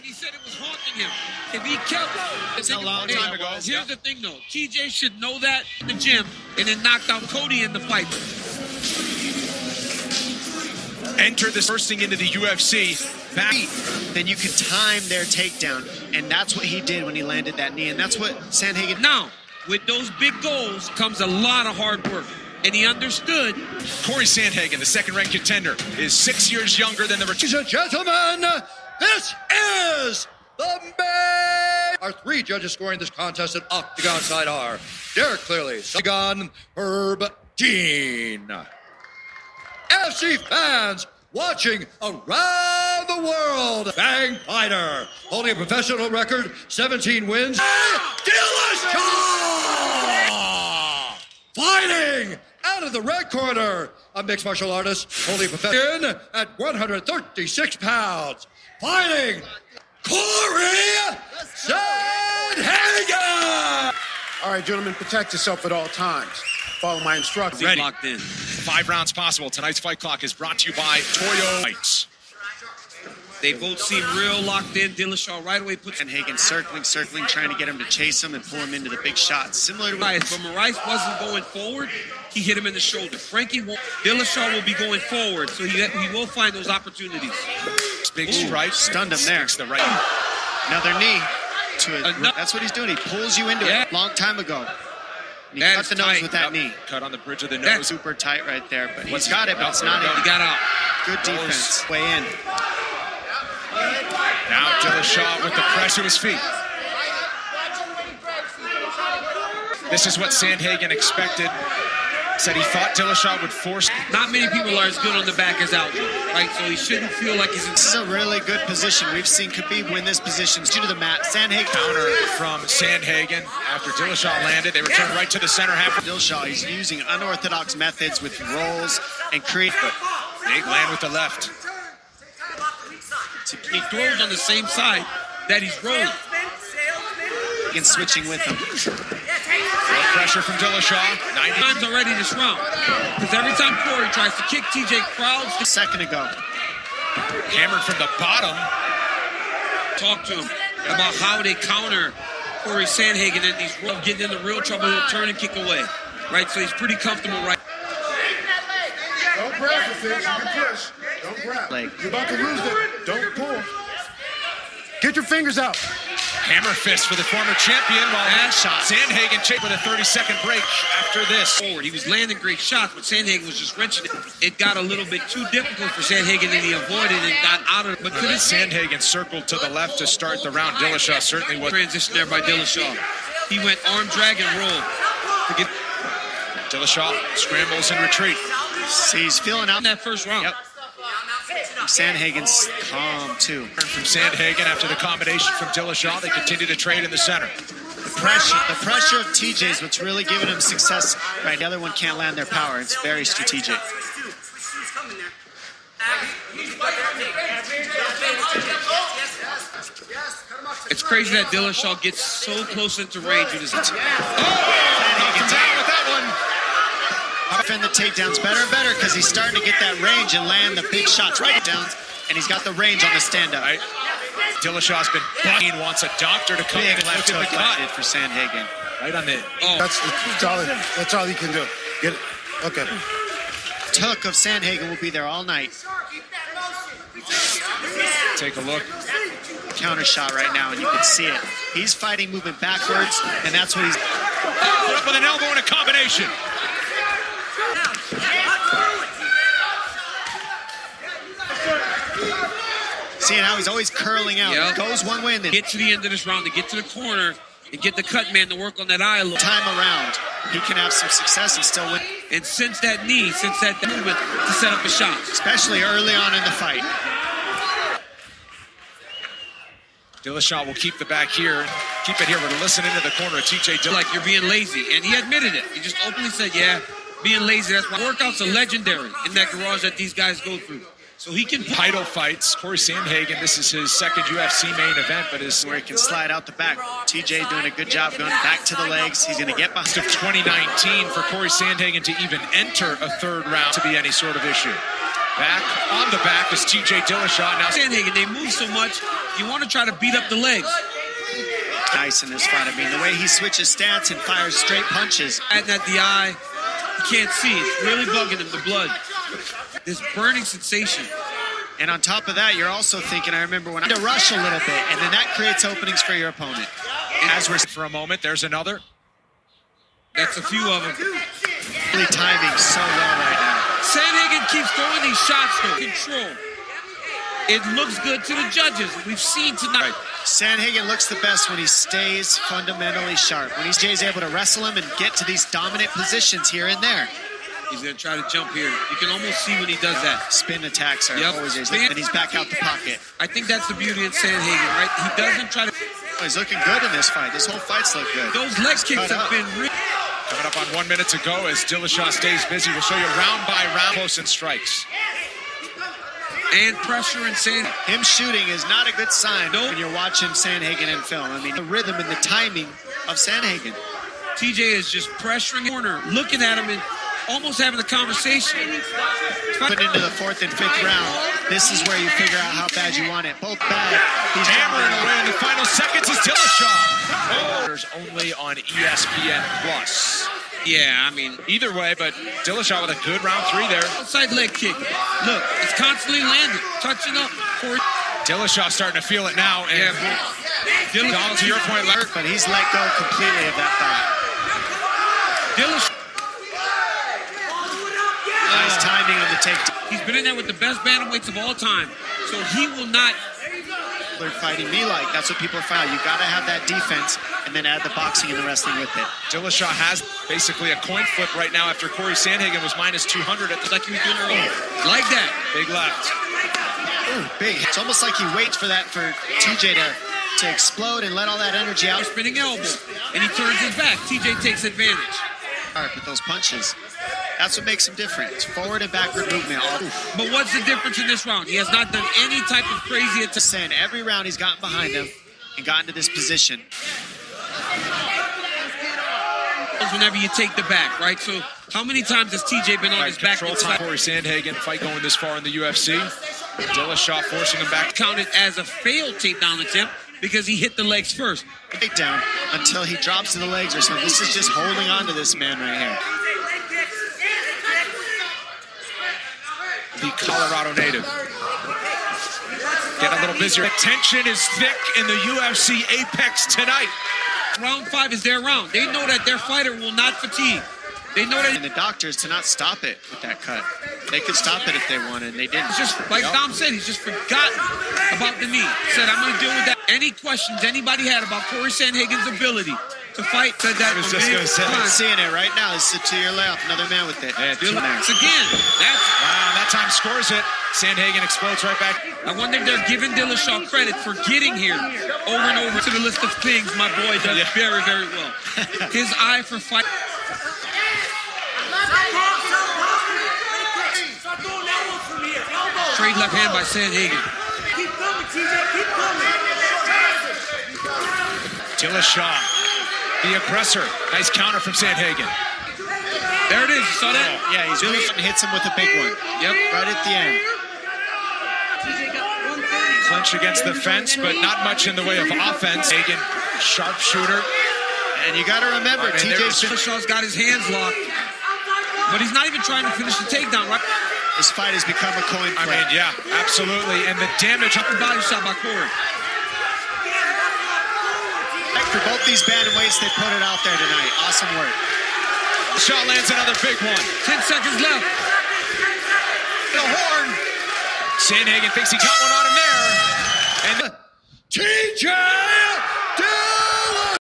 he said it was haunting him. If he kept... It's a long time ago. Here's the thing, though. TJ should know that in the gym and then knocked out Cody in the fight. Enter this first thing into the UFC. Back. Then you can time their takedown. And that's what he did when he landed that knee. And that's what Sandhagen... Now, with those big goals comes a lot of hard work. And he understood. Corey Sandhagen, the second-ranked contender, is 6 years younger than the... Ladies and gentlemen, this is the main... Our three judges scoring this contest at Octagon side are Derek Clearly, Sandhagen, Herb Dean. FC fans watching around the world, Bang Fighter, holding a professional record, 17 wins. Dillshaw! Fighting out of the red corner, a mixed martial artist, holding a profession at 136 pounds. Fighting Corey Sandhagen! All right, gentlemen, protect yourself at all times. Follow my instructions. Ready. Locked in. 5 rounds possible. Tonight's fight clock is brought to you by Toyo Fights. They both seem real locked in. Dillashaw right away puts... Sandhagen circling, trying to get him to chase him and pull him into the big shots. Similar to... But Moraes wasn't going forward. He hit him in the shoulder. Frankie won't... Dillashaw will be going forward, so he will find those opportunities. Big strike. Stunned him there. The right. Another knee. That's what he's doing. He pulls you into it. Long time ago. He cut the nose with that knee. Cut on the bridge of the nose. That's super tight right there, but he's got it, but it's not it. He got out. Good defense. Way in. Now Dillshaw with the press to his feet. This is what Sandhagen expected. Said he thought Dillshaw would force. Not many people are as good on the back as Aljo, right? So he shouldn't feel like he's in... This is a really good position. We've seen Khabib win this position. Due to the mat. Sandhagen. Counter from Sandhagen. After Dillshaw landed, they return right to the center half. Dillshaw, he's using unorthodox methods with rolls and create. Big land with the left. He throws on the same side that he's rolling. And switching with him. Pressure from Dillshaw. 90 times already this round. Because every time Corey tries to kick TJ crowds... A second ago. Hammered from the bottom. Talk to him about how they counter Corey Sandhagen in these roles. Getting into real trouble, he'll turn and kick away. Right, so he's pretty comfortable right. Don't grab the things, you can push. Don't grab. You're about to lose it. Don't pull. Get your fingers out. Hammer fist for the former champion while Sandhagen chased with a 30-second break after this. Forward. He was landing great shots, but Sandhagen was just wrenching it. It got a little bit too difficult for Sandhagen, and he avoided and got out of it. But Sandhagen circled to the left to start the round. Dillshaw certainly was. Transition there by Dillashaw. He went arm drag and roll. Dillshaw scrambles and retreat. See, he's feeling out in that first round. Yep. Sandhagen's calm, too. From Sandhagen after the combination from Dillshaw, they continue to trade in the center. The pressure of TJ is what's really giving him success. Right, the other one can't land their power. It's very strategic. It's crazy that Dillashaw gets so close into range with his... Down with that one. Defend the takedowns better and better because he's starting to get that range and land the big shots right down, and he's got the range on the stand-up. Right. Dillashaw's been bugging, wants a doctor to come in and left look at the cut. For Sandhagen. Right on the... That's all he can do. Get it. Okay. Hook of Sandhagen will be there all night. Take a look. Counter shot right now, and you can see it. He's fighting movement backwards, and that's what he's... Put up with an elbow and a combination. See how he's always curling out. Yep. He goes one way and then... Get to the end of this round, to get to the corner, and get the cut man to work on that eye a little. Time around, he can have some success and still win. And since that knee, since that movement to set up a shot. Especially early on in the fight. Dillshaw will keep the back here. Keep it here. We're listening to the corner of TJ Dillshaw. Like you're being lazy. And he admitted it. He just openly said, yeah, being lazy. That's why workouts are legendary in that garage that these guys go through. So he can... Title fights. Corey Sandhagen, this is his second UFC main event, but is where he can slide out the back. TJ doing a good job going back to the legs. He's going to get behind. Of 2019 for Corey Sandhagen to even enter a third round to be any sort of issue. Back on the back is TJ Dillshaw. Now Sandhagen, they move so much, you want to try to beat up the legs. Nice in this fight. I mean, the way he switches stance and fires straight punches. And at the eye, you can't see. It's really bugging him, the blood. This burning sensation. And on top of that, you're also thinking, I remember when I had to rush a little bit, and then that creates openings for your opponent. as we're for a moment, there's another. That's a few of them. Really timing so well right now. Sandhagen keeps throwing these shots though. Control. It looks good to the judges. We've seen tonight. Sandhagen looks the best when he stays fundamentally sharp. When he's able to wrestle him and get to these dominant positions here and there. He's going to try to jump here. You can almost see when he does that. Spin attacks are always there. And he's back out the pocket. I think that's the beauty of Sandhagen, right? He doesn't try to... Oh, he's looking good in this fight. This whole fight's look good. Those leg kicks have been real. Coming up on 1 minute to go as Dillshaw stays busy. We'll show you round by round close and strikes. And pressure and Sandhagen. Him shooting is not a good sign when you're watching Sandhagen in film. I mean, the rhythm and the timing of Sandhagen. TJ is just pressuring the corner, looking at him and almost having a conversation. Put into the 4th and 5th round. This is where you figure out how bad you want it. Both bad. He's hammering away in the final seconds is Dillshaw. Only on ESPN Plus. Yeah, I mean, either way, but Dillshaw with a good round 3 there. Outside leg kick. Look, it's constantly landing, touching up. Dillshaw starting to feel it now. And yeah, Donald, to your point, but he's let go completely of that thought. Dillshaw. Nice timing on the takedown. He's been in there with the best bantamweights of all time, so he will not. They're fighting me like. That's what people are fighting. You got to have that defense and then add the boxing and the wrestling with it. Dillshaw has basically a coin flip right now after Corey Sandhagen was minus 200. It's like he was doing earlier. Like that. Big left. Ooh, big. It's almost like he waits for that for TJ to explode and let all that energy out. Spinning elbow, and he turns his back. TJ takes advantage. All right, with those punches. That's what makes him different. It's forward and backward movement. But what's the difference in this round? He has not done any type of crazy attack. Every round he's gotten behind him and gotten to this position. Whenever you take the back, right? So how many times has TJ been on his back? Control time. Corey Sandhagen fight going this far in the UFC. Dillshaw forcing him back. Counted as a failed takedown attempt because he hit the legs first. Takedown until he drops to the legs or something. This is just holding on to this man right here. The Colorado native. Get a little busier. The tension is thick in the UFC Apex tonight. Round 5 is their round. They know that their fighter will not fatigue. They know that. And the doctors to not stop it with that cut. They could stop it if they wanted. They didn't. It's just like Dom said, he's just forgotten about the knee. Said, I'm going to deal with that. Any questions anybody had about Corey Sandhagen's ability to fight? Said that. I was just going to say. I'm seeing it right now. It's to your left. Another man with it. Yeah, again. Wow, that time scores it. Sandhagen explodes right back. I wonder if they're giving Dillshaw credit for getting here over and over to the list of things my boy does very, very well. His eye for fight. Straight left hand by Sandhagen. Keep coming, TJ. Keep coming. Dillshaw, the aggressor. Nice counter from Sandhagen. There it is. You saw that? Yeah, he's hits him with a big one. Yep. Right at the end. Clinch against the fence, but not much in the way of offense. Hagen, sharpshooter. And you got to remember, Dillshaw's got his hands locked, but he's not even trying to finish the takedown, right? This fight has become a coin flip. I mean, yeah, absolutely. And the damage. Upper body shot by Corey. For both these bantamweights, they put it out there tonight. Awesome work. Shaw lands another big one. 10 seconds left. The horn. Sandhagen thinks he got one on him there. And TJ